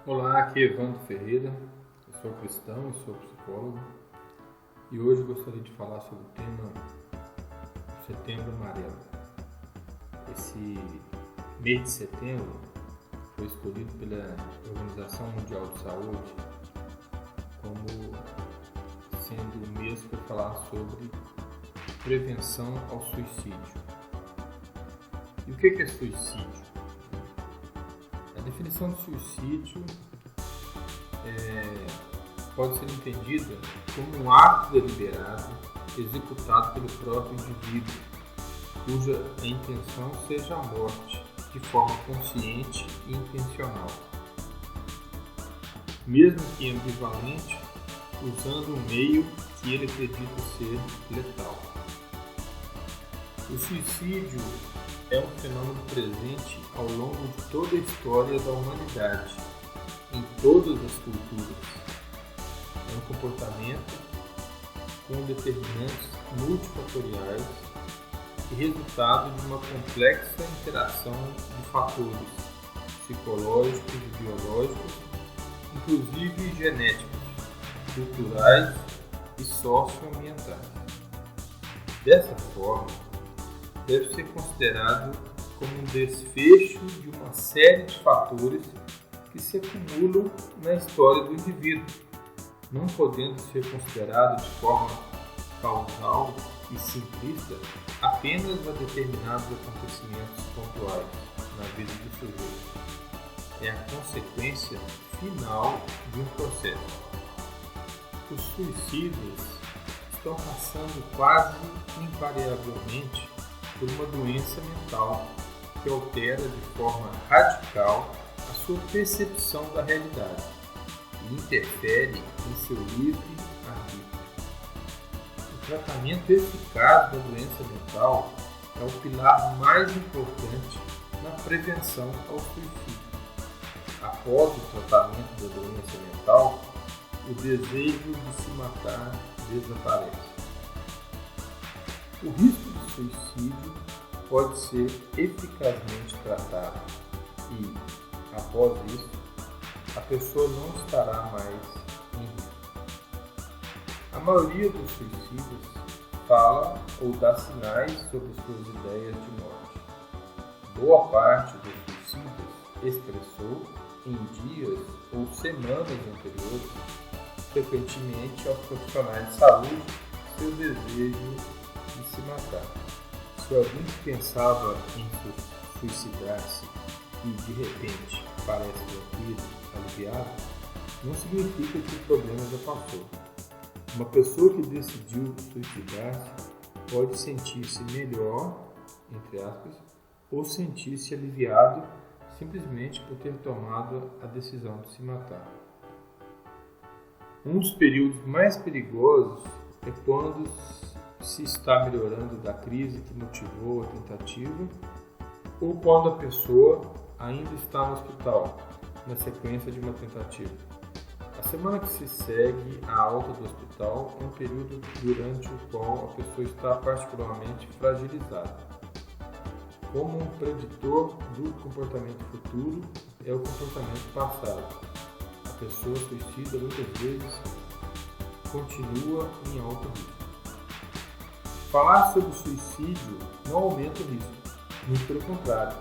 Olá, aqui é Evandro Ferreira, eu sou cristão e sou psicólogo e hoje eu gostaria de falar sobre o tema Setembro Amarelo. Esse mês de setembro foi escolhido pela Organização Mundial de Saúde como sendo o mês para falar sobre prevenção ao suicídio. E o que é suicídio? A definição de suicídio pode ser entendida como um ato deliberado executado pelo próprio indivíduo, cuja a intenção seja a morte de forma consciente e intencional, mesmo que ambivalente, usando um meio que ele acredita ser letal. O suicídio é um fenômeno presente ao longo de toda a história da humanidade, em todas as culturas. É um comportamento com determinantes multifatoriais e resultado de uma complexa interação de fatores psicológicos e biológicos, inclusive genéticos, culturais e socioambientais. Dessa forma, deve ser considerado como um desfecho de uma série de fatores que se acumulam na história do indivíduo, não podendo ser considerado de forma causal e simplista apenas a determinados acontecimentos pontuais na vida do sujeito. É a consequência final de um processo. Os suicidas estão passando quase invariavelmente por uma doença mental que altera de forma radical a sua percepção da realidade e interfere em seu livre arbítrio. O tratamento eficaz da doença mental é o pilar mais importante na prevenção ao suicídio. Após o tratamento da doença mental, o desejo de se matar desaparece. O risco de suicídio pode ser eficazmente tratado e, após isso, a pessoa não estará mais em risco. A maioria dos suicidas fala ou dá sinais sobre suas ideias de morte. Boa parte dos suicidas expressou em dias ou semanas anteriores, frequentemente aos profissionais de saúde, seu desejo de se matar. Se alguém pensava em suicidar-se e de repente parece tranquilo, aliviado, não significa que o problema já passou. Uma pessoa que decidiu suicidar-se pode sentir-se melhor, entre aspas, ou sentir-se aliviado simplesmente por ter tomado a decisão de se matar. Um dos períodos mais perigosos é quando se está melhorando da crise que motivou a tentativa ou quando a pessoa ainda está no hospital, na sequência de uma tentativa. A semana que se segue à alta do hospital é um período durante o qual a pessoa está particularmente fragilizada. Como um preditor do comportamento futuro é o comportamento passado. A pessoa suicida muitas vezes continua em alto risco. Falar sobre o suicídio não aumenta o risco, muito pelo contrário.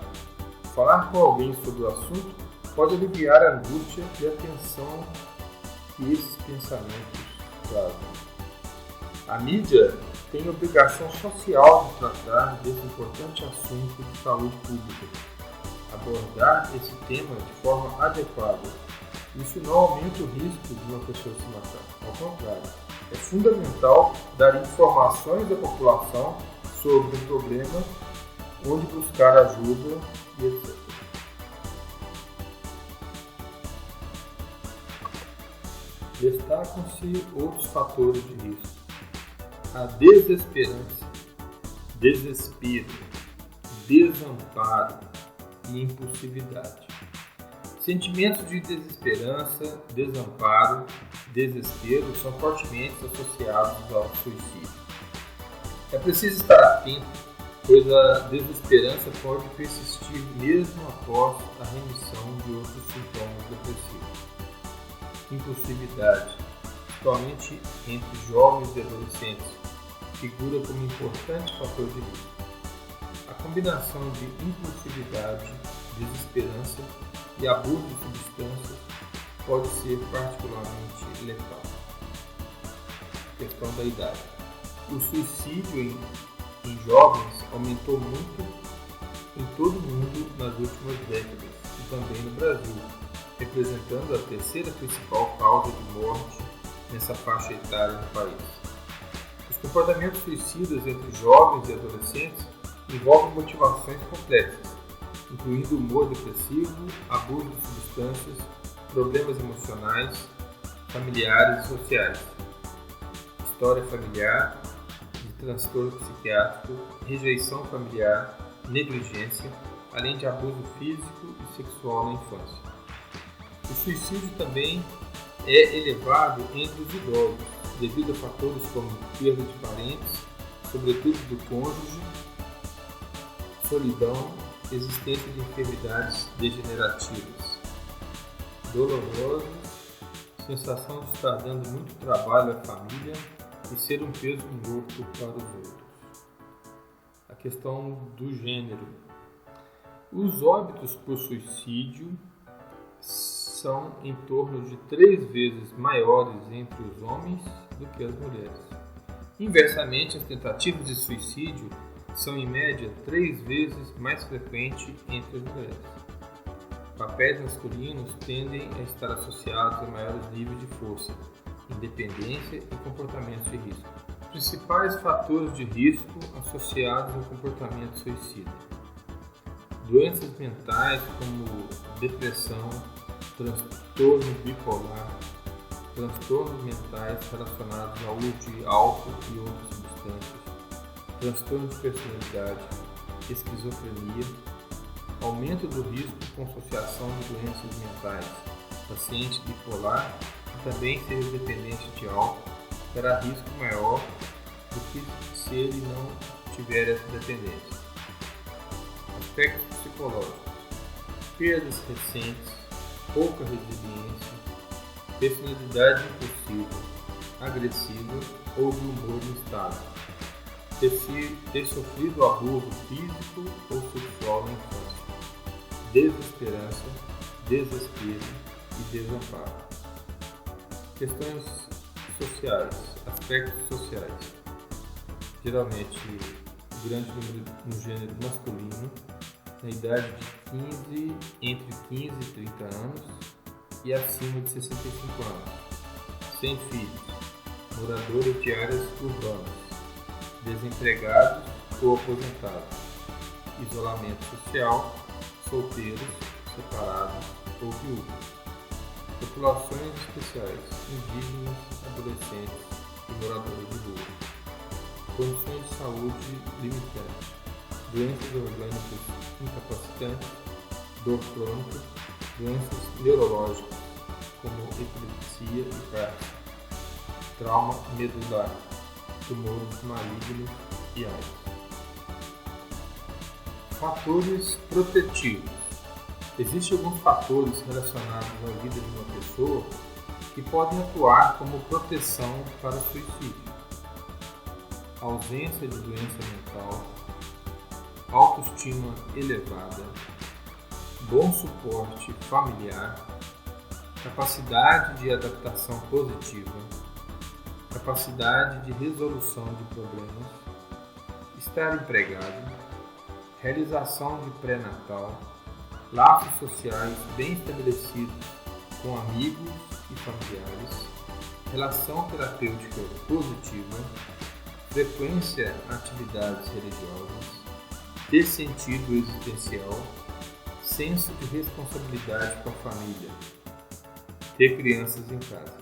Falar com alguém sobre o assunto pode aliviar a angústia e a tensão que esses pensamentos trazem. A mídia tem a obrigação social de tratar desse importante assunto de saúde pública. Abordar esse tema de forma adequada. Isso não aumenta o risco de uma pessoa se matar, ao contrário. É fundamental dar informações à população sobre o problema, onde buscar ajuda e etc. Destacam-se outros fatores de risco. A desesperança, desespero, desamparo e impulsividade. Sentimentos de desesperança, desamparo, desespero são fortemente associados ao suicídio. É preciso estar atento pois a desesperança pode persistir mesmo após a remissão de outros sintomas depressivos. Impulsividade, principalmente entre jovens e adolescentes, figura como importante fator de risco. A combinação de impulsividade, desesperança e abuso de substâncias pode ser particularmente letal. Questão da idade. O suicídio em jovens aumentou muito em todo o mundo nas últimas décadas e também no Brasil, representando a terceira principal causa de morte nessa faixa etária no país. Os comportamentos suicidas entre jovens e adolescentes envolvem motivações complexas, incluindo humor depressivo, abuso de substâncias, problemas emocionais, familiares e sociais, história familiar, de transtorno psiquiátrico, rejeição familiar, negligência, além de abuso físico e sexual na infância. O suicídio também é elevado entre os idosos, devido a fatores como perda de parentes, sobretudo do cônjuge, solidão, existência de enfermidades degenerativas, dolorosas, sensação de estar dando muito trabalho à família e ser um peso morto para os outros. A questão do gênero. Os óbitos por suicídio são em torno de 3 vezes maiores entre os homens do que as mulheres. Inversamente, as tentativas de suicídio são em média 3 vezes mais frequentes entre as mulheres. Papéis masculinos tendem a estar associados a maiores níveis de força, independência e comportamentos de risco. Principais fatores de risco associados ao comportamento suicida: doenças mentais como depressão, transtorno bipolar, transtornos mentais relacionados ao uso de álcool e outras substâncias, transtorno de personalidade, esquizofrenia, aumento do risco com associação de doenças mentais. Paciente bipolar que também seja dependente de álcool terá risco maior do que se ele não tiver essa dependência. Aspectos psicológicos: perdas recentes, pouca resiliência, personalidade impulsiva, agressiva ou de humor instável, ter sofrido abuso físico ou sexual na infância, desesperança, desespero e desamparo. Questões sociais, aspectos sociais. Geralmente, grande número no gênero masculino, na idade de entre 15 e 30 anos e acima de 65 anos, sem filhos, moradores de áreas urbanas, desempregados ou aposentados, isolamento social, solteiros, separados ou viúvos, populações especiais, indígenas, adolescentes e moradores de rua, condições de saúde limitantes, doenças orgânicas incapacitantes, dor crônica, doenças neurológicas como epilepsia e câncer, trauma medular, tumores malignos e AIDS. Fatores protetivos. Existem alguns fatores relacionados à vida de uma pessoa que podem atuar como proteção para o suicídio. Ausência de doença mental, autoestima elevada, bom suporte familiar, capacidade de adaptação positiva, capacidade de resolução de problemas, estar empregado, realização de pré-natal, laços sociais bem estabelecidos com amigos e familiares, relação terapêutica positiva, frequência a atividades religiosas, ter sentido existencial, senso de responsabilidade com a família, ter crianças em casa.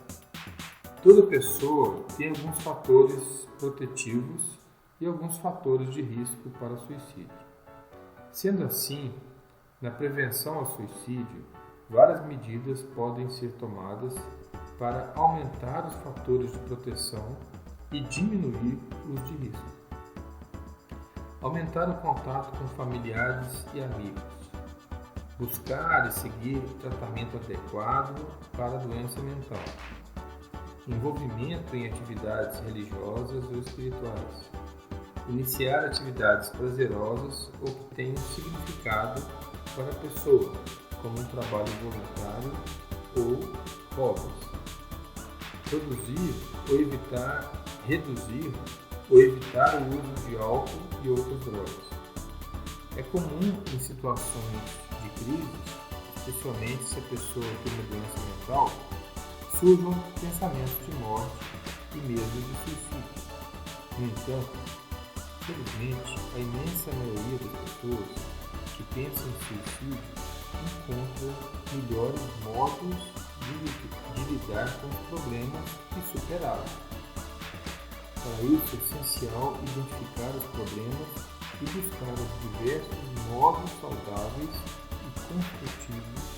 Toda pessoa tem alguns fatores protetivos e alguns fatores de risco para suicídio. Sendo assim, na prevenção ao suicídio, várias medidas podem ser tomadas para aumentar os fatores de proteção e diminuir os de risco. Aumentar o contato com familiares e amigos. Buscar e seguir tratamento adequado para a doença mental. Envolvimento em atividades religiosas ou espirituais. Iniciar atividades prazerosas ou que tenham significado para a pessoa, como um trabalho voluntário ou hobbies. Reduzir ou evitar o uso de álcool e outras drogas. É comum em situações de crise, especialmente se a pessoa tem uma doença mental, surjam pensamentos de morte e mesmo de suicídio. No entanto, infelizmente, a imensa maioria das pessoas que pensam em suicídio encontram melhores modos de lidar com os problemas e superá-los. Para isso é essencial identificar os problemas e buscar os diversos modos saudáveis e construtivos